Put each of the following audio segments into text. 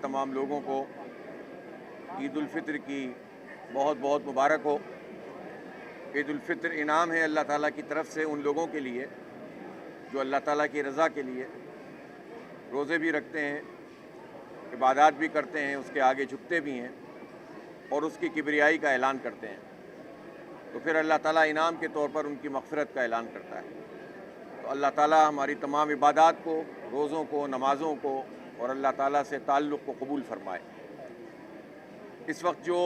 तमाम लोगों को ईद उल फितर की बहुत बहुत मुबारक हो। ईद उल फितर इनाम है अल्लाह ताला की तरफ से उन लोगों के लिए जो अल्लाह ताला की रज़ा के लिए रोज़े भी रखते हैं, इबादत भी करते हैं, उसके आगे झुकते भी हैं और उसकी किबरियाई का ऐलान करते हैं। तो फिर अल्लाह ताला इनाम के तौर पर उनकी मग़फ़िरत का ऐलान करता है। तो अल्लाह ताला हमारी तमाम इबादत को, रोज़ों को, नमाज़ों को और अल्लाह ताला से ताल्लुक़ को कबूल फ़रमाए। इस वक्त जो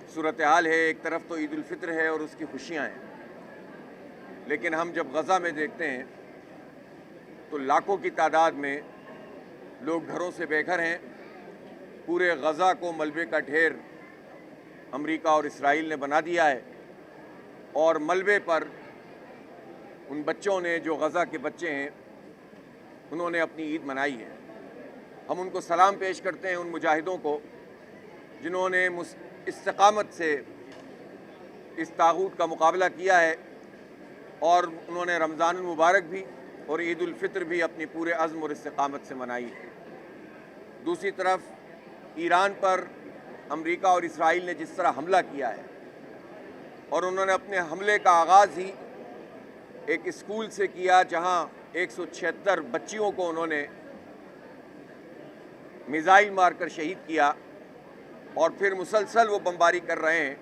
सूरत हाल है, एक तरफ तो ईद उल फितर है और उसकी खुशियाँ हैं, लेकिन हम जब गज़ा में देखते हैं तो लाखों की तादाद में लोग घरों से बेघर हैं। पूरे गज़ा को मलबे का ढेर अमेरिका और इसराइल ने बना दिया है और मलबे पर उन बच्चों ने, जो गज़ा के बच्चे हैं, उन्होंने अपनी ईद मनाई है। हम उनको सलाम पेश करते हैं, उन मुजाहिदों को जिन्होंने इस्तिक़ामत से इस ताग़ूत का मुकाबला किया है और उन्होंने रमज़ान मुबारक भी और ईद उल फितर भी अपनी पूरे अज़्म और इस्तिक़ामत से मनाई है। दूसरी तरफ ईरान पर अमेरिका और इसराइल ने जिस तरह हमला किया है और उन्होंने अपने हमले का आगाज़ ही एक स्कूल से किया जहां 176 बच्चियों को उन्होंने मिसाइल मारकर शहीद किया और फिर मुसलसल वो बमबारी कर रहे हैं।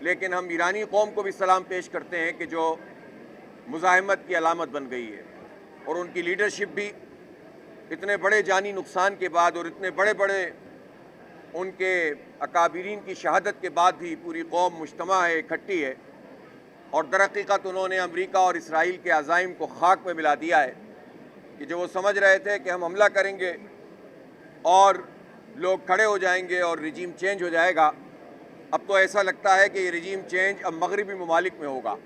लेकिन हम ईरानी कौम को भी सलाम पेश करते हैं कि जो मुज़ाहिमत की अलामत बन गई है और उनकी लीडरशिप भी इतने बड़े जानी नुकसान के बाद और इतने बड़े बड़े उनके अकाबिरीन की शहादत के बाद भी पूरी कौम मुज्तमा है, इकट्ठी है और दरहकीकत उन्होंने अमेरिका और इसराइल के अज़ाइम को खाक में मिला दिया है कि जो वो समझ रहे थे कि हम हमला करेंगे और लोग खड़े हो जाएंगे और रिजीम चेंज हो जाएगा। अब तो ऐसा लगता है कि ये रिजीम चेंज अब मगरबी ममालिक में होगा,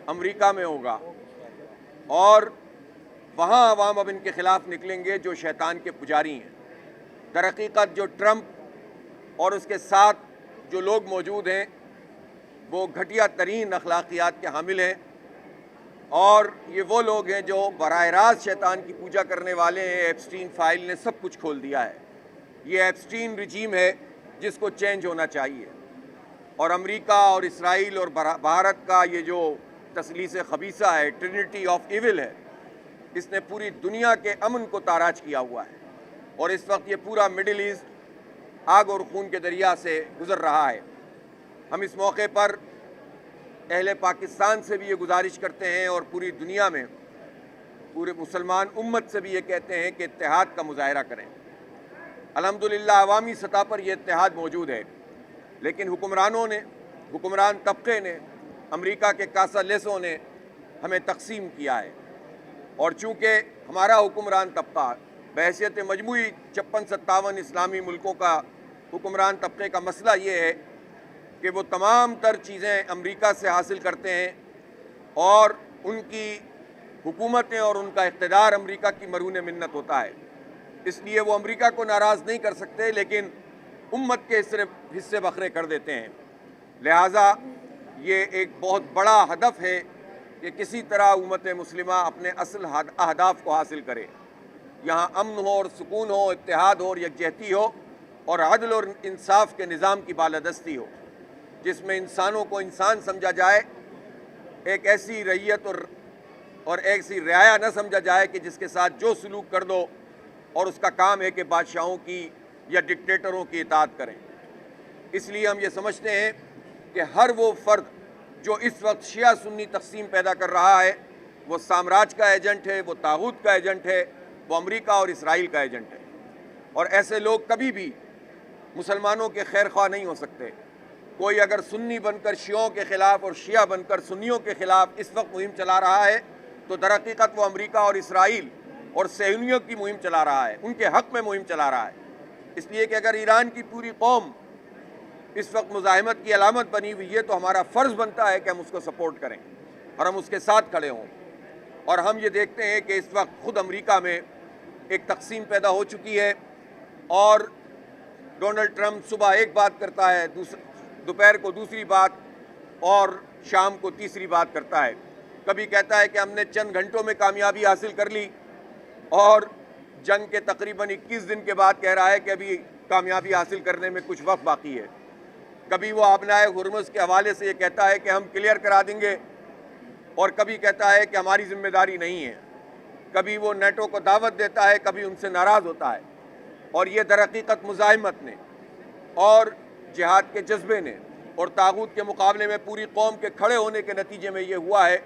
अमेरिका में होगा और वहाँ अवाम अब इनके ख़िलाफ़ निकलेंगे जो शैतान के पुजारी हैं। दरहकीकत जो ट्रंप और उसके साथ जो लोग मौजूद हैं वो घटिया तरीन अखलाकियात के हामिल हैं और ये वो लोग हैं जो बराह रास्त शैतान की पूजा करने वाले हैं। एप्स्टीन फाइल ने सब कुछ खोल दिया है। ये एप्स्टीन रिजीम है जिसको चेंज होना चाहिए और अमेरिका और इसराइल और भारत का ये जो तसलीस खबीसा है, ट्रिनिटी ऑफ इविल है, इसने पूरी दुनिया के अमन को ताराज किया हुआ है और इस वक्त ये पूरा मिडिल ईस्ट आग और खून के दरिया से गुज़र रहा है। हम इस मौके पर अहले पाकिस्तान से भी ये गुजारिश करते हैं और पूरी दुनिया में पूरे मुसलमान उम्मत से भी ये कहते हैं कि इत्तेहाद का मुजाहरा करें। अल्हम्दुलिल्लाह अवामी सतह पर यह इत्तेहाद मौजूद है, लेकिन हुक्मरान तबके ने, अमेरिका के कासालेसों ने हमें तकसीम किया है और चूँकि हमारा हुक्मरान तबका बहैसियत मजमूई 56-57 इस्लामी मुल्कों का हुक्मरान तबके का मसला ये है कि वो तमाम तर चीज़ें अमेरिका से हासिल करते हैं और उनकी हुकूमतें और उनका इक़्तिदार अमेरिका की मरून मिन्नत होता है। इसलिए वो अमेरिका को नाराज़ नहीं कर सकते, लेकिन उम्मत के हिस्से बखरे कर देते हैं। लिहाजा ये एक बहुत बड़ा हदफ है कि किसी तरह उम्मत मुस्लिमा अपने असल अहदाफ को हासिल करे। यहाँ अमन हो और सुकून हो, इत्तेहाद हो और यकजहती हो और अदल और इंसाफ के निज़ाम की बालादस्ती हो, जिसमें इंसानों को इंसान समझा जाए, एक ऐसी रैयत और ऐसी रियाया न समझा जाए कि जिसके साथ जो सलूक कर दो और उसका काम है कि बादशाहों की या डिक्टेटरों की इताअत करें। इसलिए हम ये समझते हैं कि हर वो फ़र्द जो इस वक्त शिया सुन्नी तक़सीम पैदा कर रहा है वो साम्राज्य का एजेंट है, वो तागूत का एजेंट है, वो अमेरिका और इसराइल का एजेंट है और ऐसे लोग कभी भी मुसलमानों के खैर ख्वाह नहीं हो सकते। कोई अगर सुन्नी बनकर शियों के ख़िलाफ़ और शिया बनकर सुन्नियों के ख़िलाफ़ इस वक्त मुहिम चला रहा है तो दरहकीकत वो अमेरिका और इसराइल और सहूनियों की मुहिम चला रहा है, उनके हक़ में मुहिम चला रहा है। इसलिए कि अगर ईरान की पूरी कौम इस वक्त मुज़ाहिमत की अलामत बनी हुई है तो हमारा फ़र्ज़ बनता है कि हम उसको सपोर्ट करें और हम उसके साथ खड़े हों। और हम ये देखते हैं कि इस वक्त ख़ुद अमेरिका में एक तकसीम पैदा हो चुकी है और डोनाल्ड ट्रंप सुबह एक बात करता है, दोपहर को दूसरी बात और शाम को तीसरी बात करता है। कभी कहता है कि हमने चंद घंटों में कामयाबी हासिल कर ली और जंग के तकरीबन 21 दिन के बाद कह रहा है कि अभी कामयाबी हासिल करने में कुछ वक्त बाकी है। कभी वो आपनाए हुर्मुज़ के हवाले से ये कहता है कि हम क्लियर करा देंगे, और कभी कहता है कि हमारी जिम्मेदारी नहीं है। कभी वो नेटो को दावत देता है, कभी उनसे नाराज़ होता है। और ये दरहकीकत मुज़ाहिमत ने और जिहाद के जज्बे ने और तागूत के मुकाबले में पूरी कौम के खड़े होने के नतीजे में ये हुआ है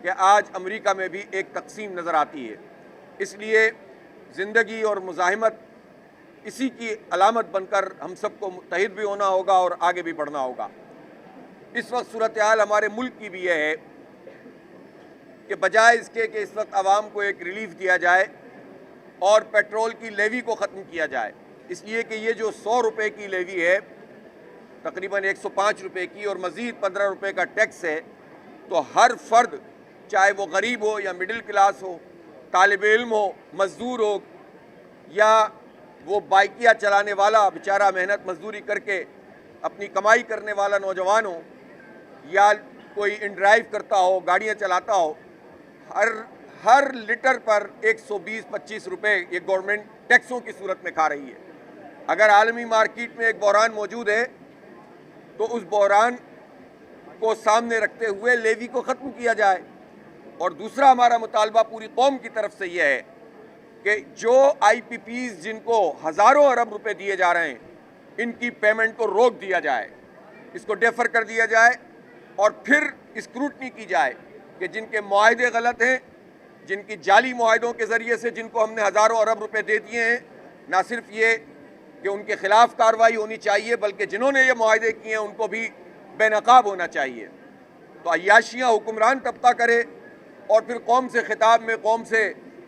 कि आज अमेरिका में भी एक तकसीम नज़र आती है। इसलिए ज़िंदगी और मुज़ाहिमत इसी की अलामत बनकर हम सबको मुत्तहिद भी होना होगा और आगे भी बढ़ना होगा। इस वक्त सूरत हाल हमारे मुल्क की भी यह है कि बजाय इसके कि इस वक्त आवाम को एक रिलीफ दिया जाए और पेट्रोल की लेवी को ख़त्म किया जाए, इसलिए कि ये जो 100 रुपये की लेवी है तकरीबन 105 रुपये की और मज़ीद 15 रुपये का टैक्स है, तो हर फर्द चाहे वो गरीब हो या मिडिल क्लास हो, तालिब इल्म हो, मज़दूर हो, या वो बाइकिया चलाने वाला बेचारा मेहनत मजदूरी करके अपनी कमाई करने वाला नौजवान हो, या कोई इन ड्राइव करता हो, गाड़ियाँ चलाता हो, हर लीटर पर 120-25 रुपये ये गवर्नमेंट टैक्सों की सूरत में खा रही है। अगर आलमी मार्केट में एक बहरान मौजूद है तो उस बहरान को सामने रखते हुए लेवी को ख़त्म किया जाए। और दूसरा हमारा मुतालबा पूरी कौम की तरफ से यह है कि जो IPPs जिनको हज़ारों अरब रुपए दिए जा रहे हैं, इनकी पेमेंट को रोक दिया जाए, इसको डेफर कर दिया जाए और फिर स्क्रूटनी की जाए कि जिनके मुआहदे गलत हैं, जिनकी जाली मुआहदों के ज़रिए से जिनको हमने हज़ारों अरब रुपए दे दिए हैं, ना सिर्फ ये कि उनके ख़िलाफ़ कार्रवाई होनी चाहिए बल्कि जिन्होंने ये मुआहदे किए हैं उनको भी बेनकाब होना चाहिए। तो अय्याशियाँ हुक्मरान तबका करे और फिर कौम से खिताब में कौम से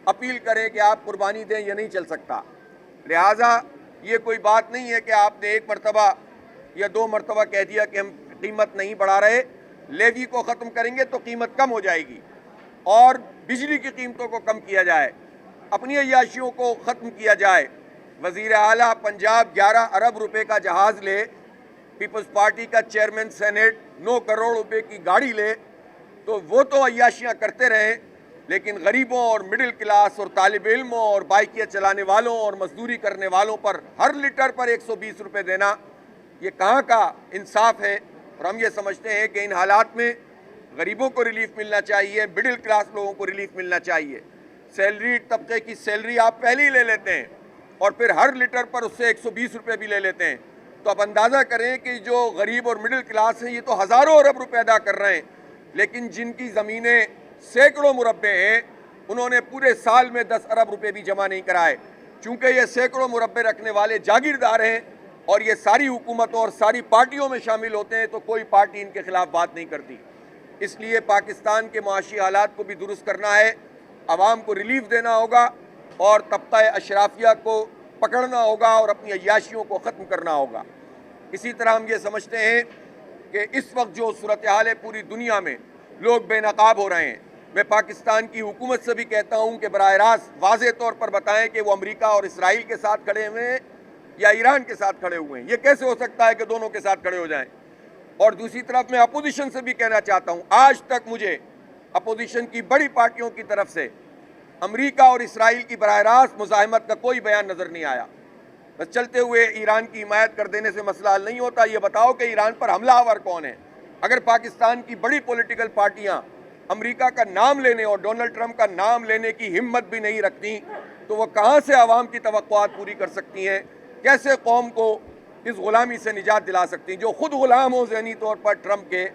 अपील करें कि आप कुर्बानी दें, ये नहीं चल सकता। लिहाजा ये कोई बात नहीं है कि आपने एक मरतबा या 2 मरतबा कह दिया कि हम कीमत नहीं बढ़ा रहे, लेवी को ख़त्म करेंगे तो कीमत कम हो जाएगी और बिजली की कीमतों को कम किया जाए, अपनी अय्याशियों को ख़त्म किया जाए। वज़ीर आला पंजाब 11 अरब रुपए का जहाज़ ले, पीपल्स पार्टी का चेयरमैन सेनेट 9 करोड़ रुपए की गाड़ी ले, तो वो तो अय्याशियाँ करते रहें, लेकिन गरीबों और मिडिल क्लास और तालिब इल्मों और बाइकियाँ चलाने वालों और मजदूरी करने वालों पर हर लीटर पर 120 रुपये देना, ये कहाँ का इंसाफ है। और हम ये समझते हैं कि इन हालात में गरीबों को रिलीफ मिलना चाहिए, मिडिल क्लास लोगों को रिलीफ मिलना चाहिए। सैलरी तबके की सैलरी आप पहले ही ले लेते हैं और फिर हर लीटर पर उससे 120 रुपये भी ले लेते हैं, तो आप अंदाज़ा करें कि जो गरीब और मिडिल क्लास हैं ये तो हज़ारों अरब रुपये अदा कर रहे हैं, लेकिन जिनकी ज़मीनें सैकड़ों मुरब्बे हैं उन्होंने पूरे साल में 10 अरब रुपये भी जमा नहीं कराए। चूँकि ये सैकड़ों मुरब्बे रखने वाले जागीरदार हैं और ये सारी हुकूमतों और सारी पार्टियों में शामिल होते हैं, तो कोई पार्टी इनके खिलाफ बात नहीं करती। इसलिए पाकिस्तान के माशी हालात को भी दुरुस्त करना है, आवाम को रिलीफ देना होगा और तबका अशराफिया को पकड़ना होगा और अपनी अय्याशियों को ख़त्म करना होगा। इसी तरह हम ये समझते हैं कि इस वक्त जो सूरत हाल है पूरी दुनिया में लोग बेनकाब हो रहे हैं। मैं पाकिस्तान की हुकूमत से भी कहता हूँ कि बराह रास्त वाज़ेह तौर पर बताएं कि वो अमेरिका और इसराइल के साथ खड़े हुए हैं या ईरान के साथ खड़े हुए हैं। ये कैसे हो सकता है कि दोनों के साथ खड़े हो जाएं। और दूसरी तरफ मैं अपोजिशन से भी कहना चाहता हूँ, आज तक मुझे अपोजिशन की बड़ी पार्टियों की तरफ से अमेरिका और इसराइल की बराह रास्त मुज़ाहिमत का कोई बयान नज़र नहीं आया। बस चलते हुए ईरान की हिमायत कर देने से मसला हल नहीं होता। ये बताओ कि ईरान पर हमलावर कौन है। अगर पाकिस्तान की बड़ी पॉलिटिकल पार्टियां अमेरिका का नाम लेने और डोनाल्ड ट्रंप का नाम लेने की हिम्मत भी नहीं रखती, तो वो कहाँ से आवाम की तवक्कुआत पूरी कर सकती हैं, कैसे कौम को इस गुलामी से निजात दिला सकती हैं। जो खुद गुलाम हो ज़हनी तौर पर ट्रंप के,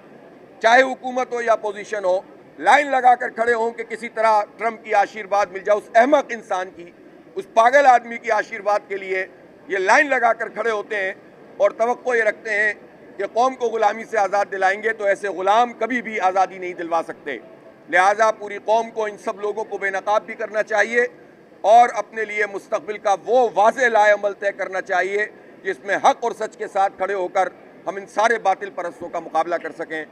चाहे हुकूमत हो या अपोजिशन हो, लाइन लगा कर खड़े हों कि किसी तरह ट्रंप की आशीर्वाद मिल जाए। उस अहमक इंसान की, उस पागल आदमी की आशीर्वाद के लिए ये लाइन लगा कर खड़े होते हैं और तवक्को ये रखते हैं कि कौम को ग़ुलामी से आज़ाद दिलाएंगे, तो ऐसे ग़ुलाम कभी भी आज़ादी नहीं दिलवा सकते। लिहाजा पूरी कौम को इन सब लोगों को बेनकाब भी करना चाहिए और अपने लिए मुस्तक़बिल का वो वाज़ेह लाए अमल तय करना चाहिए जिसमें हक़ और सच के साथ खड़े होकर हम इन सारे बातिल परस्तों का मुकाबला कर सकें।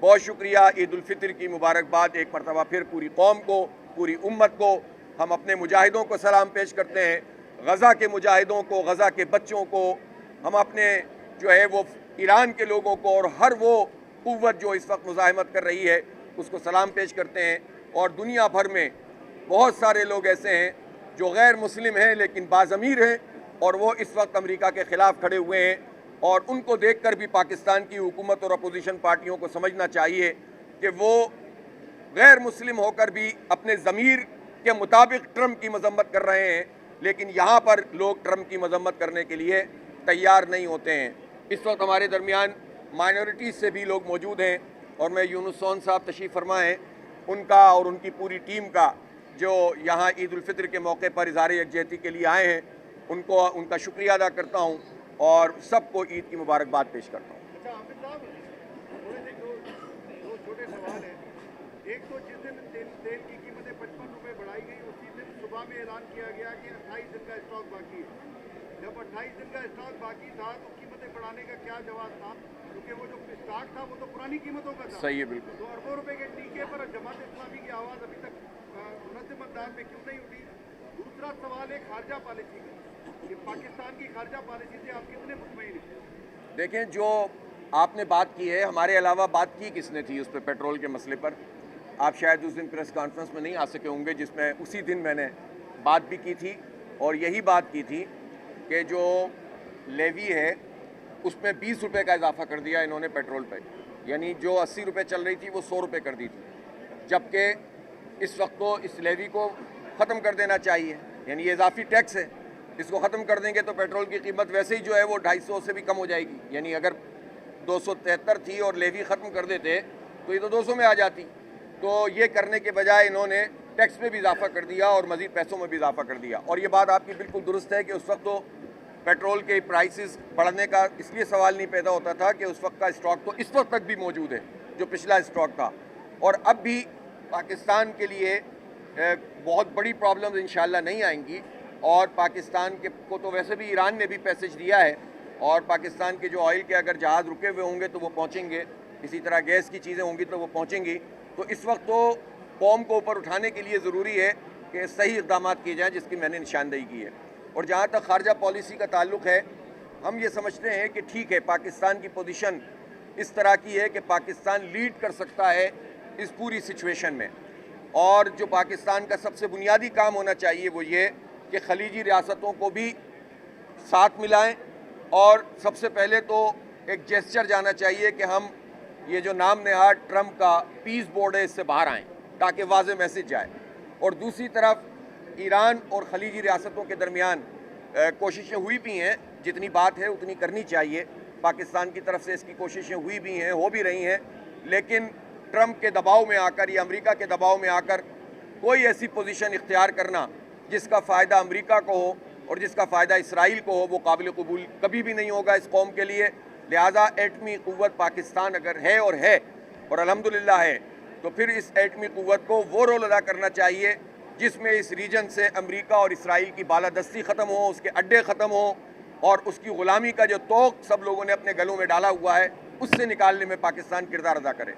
बहुत शुक्रिया। ईद उल फितर की मुबारकबाद एक मरतबा फिर पूरी कौम को, पूरी उम्मत को। हम अपने मुजाहिदों को सलाम पेश करते हैं, गज़ा के मुजाहिदों को, गज़ा के बच्चों को, हम अपने जो है वो ईरान के लोगों को और हर वो क़ुव्वत जो इस वक्त मुज़ाहिमत कर रही है उसको सलाम पेश करते हैं। और दुनिया भर में बहुत सारे लोग ऐसे हैं جو غیر مسلم ہیں لیکن باضمیر ہیں اور وہ اس وقت امریکہ کے خلاف کھڑے ہوئے ہیں، اور ان کو دیکھ کر بھی پاکستان کی حکومت اور اپوزیشن پارٹیوں کو سمجھنا چاہیے کہ وہ غیر مسلم ہو کر بھی اپنے ضمیر کے مطابق ٹرمپ کی مذمت کر رہے ہیں، لیکن یہاں پر لوگ ٹرمپ کی مذمت کرنے کے لیے تیار نہیں ہوتے ہیں۔ اس وقت ہمارے درمیان مائنورٹیز سے بھی لوگ موجود ہیں، اور میں یونس سون صاحب تشریف فرما ہیں، ان کا اور ان کی پوری ٹیم کا جو یہاں عید الفطر کے موقع پر اظہار یکجہتی کے لیے آئے ہیں، ان کا شکریہ ادا کرتا ہوں اور سب کو عید کی مبارکباد پیش کرتا ہوں۔ اچھا حافظ صاحب، تھوڑے سے دو چھوٹے سوال ہیں۔ ایک تو جس دن تیل کی قیمتیں 55 روپے بڑھائی گئی، اسی دن صبح میں اعلان کیا گیا کہ 28 دن کا اسٹاک باقی ہے۔ جب 28 دن کا اسٹاک باقی تھا تو قیمتیں بڑھانے کا کیا جواز تھا؟ کیونکہ وہ جو اسٹاک تھا وہ تو پرانی قیمتوں کا تھا۔ صحیح ہے، بالکل۔ تو اربوں روپے کے ٹیکے پر جماعت اسلامی کی آواز ابھی تک منظم انداز میں کیوں نہیں اٹھی؟ دوسرا سوال ہے خارجہ پالیسی کا، کہ پاکستان کی خارجہ پالیسی سے آپ کتنے مطمئن ہیں؟ دیکھیں، جو آپ نے بات کی ہے، ہمارے علاوہ بات کی کس نے تھی اس پہ، پیٹرول کے مسئلے پر؟ آپ شاید اس دن پریس کانفرنس میں نہیں آ سکے ہوں گے، جس میں اسی دن میں نے بات بھی کی تھی، اور یہی بات کی تھی کہ جو لیوی ہے اس میں 20 روپے کا اضافہ کر دیا انہوں نے پیٹرول پہ، یعنی جو 80 روپے چل رہی تھی وہ 100 روپے کر دی تھی، جبکہ اس وقت تو اس لیوی کو ختم کر دینا چاہیے، یعنی یہ اضافی ٹیکس ہے، اس کو ختم کر دیں گے تو پیٹرول کی قیمت ویسے ہی جو ہے وہ 250 سے بھی کم ہو جائے گی، یعنی اگر 273 تھی اور لیوی ختم کر دیتے تو یہ تو 200 میں آ جاتی۔ تو یہ کرنے کے بجائے انہوں نے ٹیکس میں بھی اضافہ کر دیا اور مزید پیسوں میں بھی اضافہ کر دیا، اور یہ بات آپ کی بالکل درست ہے کہ اس وقت تو پیٹرول کے پرائسز بڑھنے کا اس لیے سوال نہیں پیدا ہوتا تھا کہ اس وقت کا اسٹاک تو اس وقت تک بھی موجود ہے جو پچھلا اسٹاک تھا، اور اب بھی پاکستان کے لیے بہت بڑی پرابلمز انشاءاللہ نہیں آئیں گی، اور پاکستان کو تو ویسے بھی ایران نے بھی پیسج دیا ہے، اور پاکستان کے جو آئل کے اگر جہاز رکے ہوئے ہوں گے تو وہ پہنچیں گے، اسی طرح گیس کی چیزیں ہوں گی تو وہ پہنچیں گی۔ تو اس وقت تو قوم کو اوپر اٹھانے کے لیے ضروری ہے کہ صحیح اقدامات کیے جائیں، جس کی میں نے نشاندہی کی ہے۔ اور جہاں تک خارجہ پالیسی کا تعلق ہے، ہم یہ سمجھتے ہیں کہ ٹھیک ہے، پاکستان کی پوزیشن اس طرح کی ہے کہ پاکستان لیڈ کر سکتا ہے اس پوری سچویشن میں، اور جو پاکستان کا سب سے بنیادی کام ہونا چاہیے وہ یہ کہ خلیجی ریاستوں کو بھی ساتھ ملائیں، اور سب سے پہلے تو ایک جیسچر جانا چاہیے کہ ہم یہ جو نام نہاد ٹرمپ کا پیس بورڈ ہے اس سے باہر آئیں تاکہ واضح میسج جائے، اور دوسری طرف ایران اور خلیجی ریاستوں کے درمیان کوششیں ہوئی بھی ہیں، جتنی بات ہے اتنی کرنی چاہیے، پاکستان کی طرف سے اس کی کوششیں ہوئی بھی ہیں، ہو بھی رہی ہیں، لیکن ٹرمپ کے دباؤ میں آ کر یا امریکہ کے دباؤ میں آ کر کوئی ایسی پوزیشن اختیار کرنا جس کا فائدہ امریکہ کو ہو اور جس کا فائدہ اسرائیل کو ہو، وہ قابل قبول کبھی بھی نہیں ہوگا اس قوم کے لیے۔ لہٰذا ایٹمی قوت پاکستان اگر ہے اور الحمدللہ ہے، تو پھر اس ایٹمی قوت کو وہ رول ادا کرنا چاہیے جس میں اس ریجن سے امریکہ اور اسرائیل کی بالادستی ختم ہو، اس کے اڈے ختم ہوں، اور اس کی غلامی کا جو طوق سب لوگوں نے اپنے گلوں میں ڈالا ہوا ہے اس سے نکالنے میں پاکستان کردار ادا کرے۔